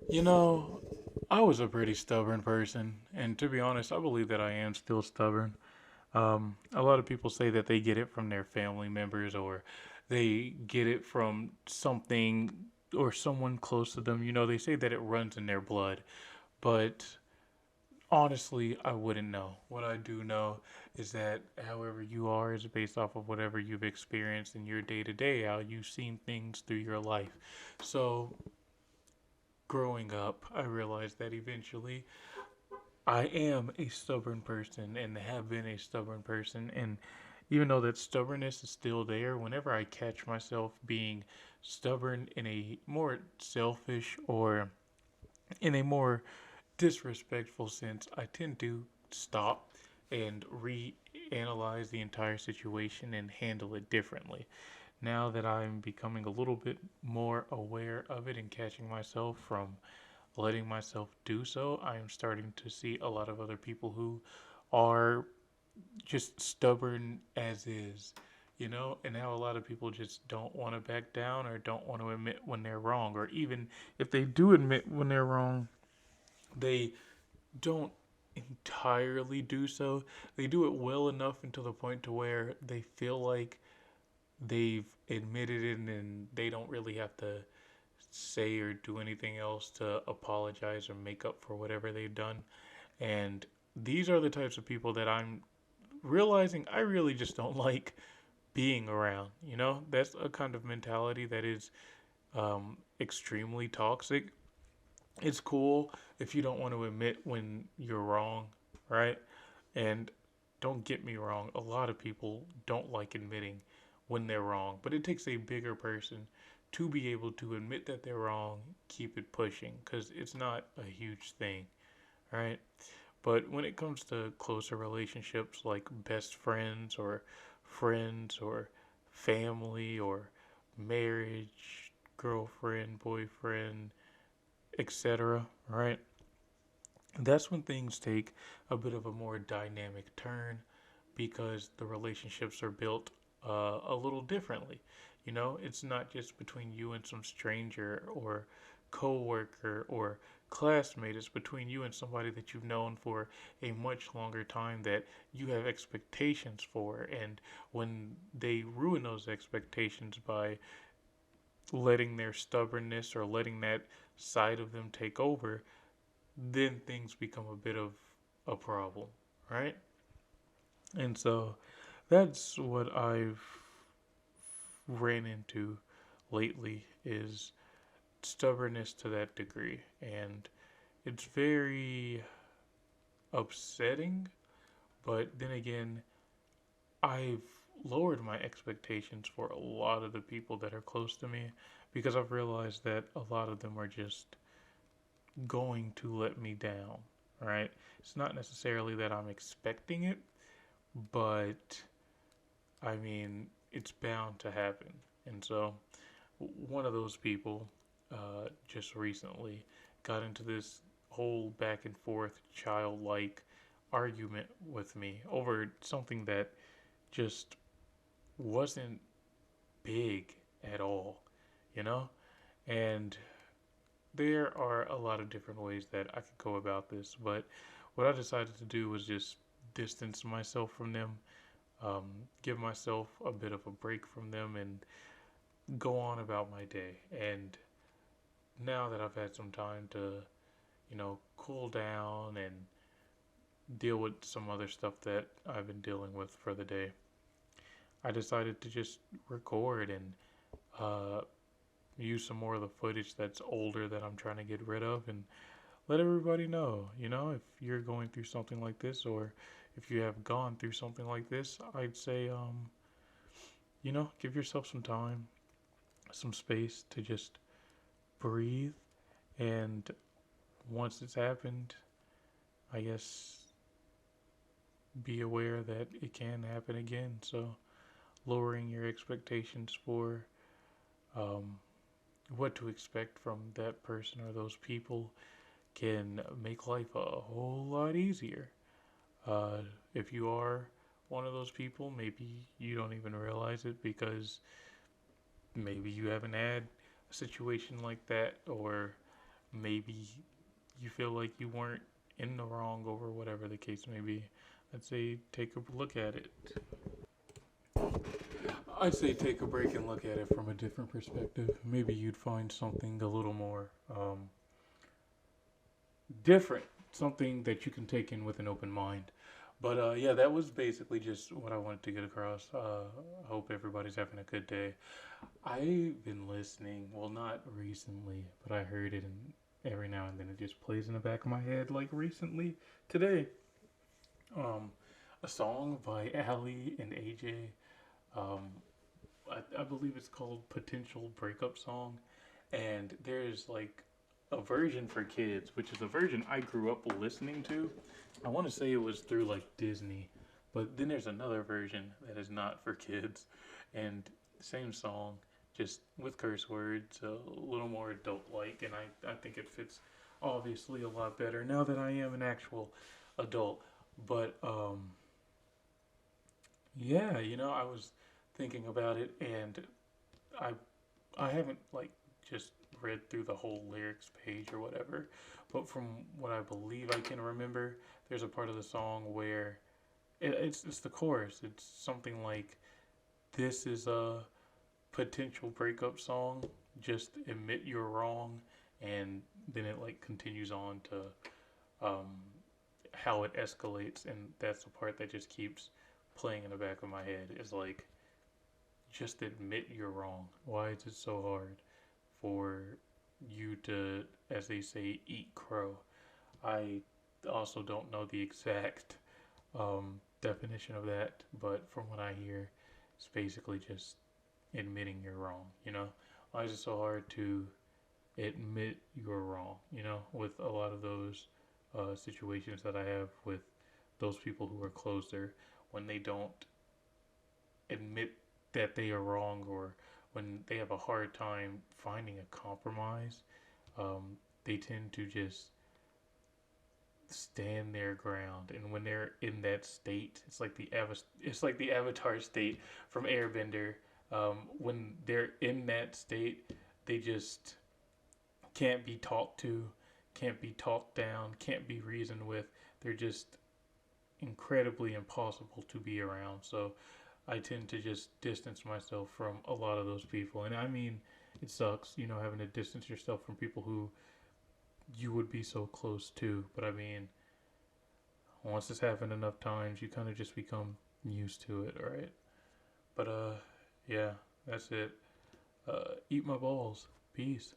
You know, I was a pretty stubborn person, and to be honest, I believe that I am still stubborn. A lot of people say that they get it from their family members or they get it from something or someone close to them. They say that it runs in their blood, but honestly, I wouldn't know. What I do know is that however you are is based off of whatever you've experienced in your day to day, how you've seen things through your life. So, growing up, I realized that eventually I am a stubborn person and have been a stubborn person. And even though that stubbornness is still there, whenever I catch myself being stubborn in a more selfish or in a more disrespectful sense, I tend to stop and reanalyze the entire situation and handle it differently. Now that I'm becoming a little bit more aware of it and catching myself from letting myself do so, I am starting to see a lot of other people who are just stubborn as is, and how a lot of people just don't want to back down or don't want to admit when they're wrong, or even if they do admit when they're wrong, they don't entirely do so. They do it well enough until the point to where they feel like they've admitted it and they don't really have to say or do anything else to apologize or make up for whatever they've done. And these are the types of people that I'm realizing I really just don't like being around. That's a kind of mentality that is extremely toxic. It's cool if you don't want to admit when you're wrong, right? And don't get me wrong, a lot of people don't like admitting when they're wrong, but it takes a bigger person to be able to admit that they're wrong, keep it pushing, because it's not a huge thing, right? But when it comes to closer relationships like best friends or family or marriage, girlfriend, boyfriend, etc., right? That's when things take a bit of a more dynamic turn because the relationships are built a little differently. It's not just between you and some stranger or coworker or classmate. It's between you and somebody that you've known for a much longer time that you have expectations for. And when they ruin those expectations by letting their stubbornness or letting that side of them take over, then things become a bit of a problem, right? And so that's what I've ran into lately is stubbornness to that degree. And it's very upsetting, but then again, I've lowered my expectations for a lot of the people that are close to me because I've realized that a lot of them are just going to let me down, right? It's not necessarily that I'm expecting it, but I mean, it's bound to happen. And so, one of those people just recently got into this whole back and forth childlike argument with me over something that just wasn't big at all, you know? And there are a lot of different ways that I could go about this, but what I decided to do was just distance myself from them, um, give myself a bit of a break from them, and go on about my day. And now that I've had some time to, cool down and deal with some other stuff that I've been dealing with for the day, I decided to just record and uh, use some more of the footage that's older that I'm trying to get rid of and let everybody know, if you're going through something like this or if you have gone through something like this, I'd say, give yourself some time, some space to just breathe. And once it's happened, I guess be aware that it can happen again. So lowering your expectations for um, what to expect from that person or those people can make life a whole lot easier. Uh, if you are one of those people, maybe you don't even realize it because maybe you haven't had a situation like that, or maybe you feel like you weren't in the wrong over whatever the case may be, I'd say take a look at it. I'd say take a break and look at it from a different perspective. Maybe you'd find something a little more different, something that you can take in with an open mind. But yeah, that was basically just what I wanted to get across. I hope everybody's having a good day. I've been listening, well, not recently, but I heard it, and every now and then it just plays in the back of my head, like recently today. Um, a song by Ali and AJ. Um, I believe it's called Potential Breakup Song. And there's like a version for kids, which is a version I grew up listening to. I want to say it was through like Disney, but then there's another version that is not for kids, and same song, just with curse words, a little more adult like, and I think it fits obviously a lot better now that I am an actual adult. But yeah, I was thinking about it, and I I haven't like just read through the whole lyrics page or whatever, but from what I believe I can remember, there's a part of the song where it's the chorus. It's something like, "This is a potential breakup song. Just admit you're wrong," and then it like continues on to um, how it escalates, and that's the part that just keeps playing in the back of my head. Is like, just admit you're wrong. Why is it so hard for you to, as they say, eat crow? I also don't know the exact definition of that, but from what I hear, it's basically just admitting you're wrong. Why is it so hard to admit you're wrong? With a lot of those situations that I have with those people who are closer, when they don't admit that they are wrong, or when they have a hard time finding a compromise, they tend to just stand their ground. And when they're in that state, it's like the Avatar state from Airbender. When they're in that state, they just can't be talked to, can't be talked down, can't be reasoned with. They're just incredibly impossible to be around. So I tend to just distance myself from a lot of those people. And I mean, it sucks, having to distance yourself from people who you would be so close to. But I mean, once it's happened enough times, you kind of just become used to it, right? But yeah, that's it. Eat my balls. Peace.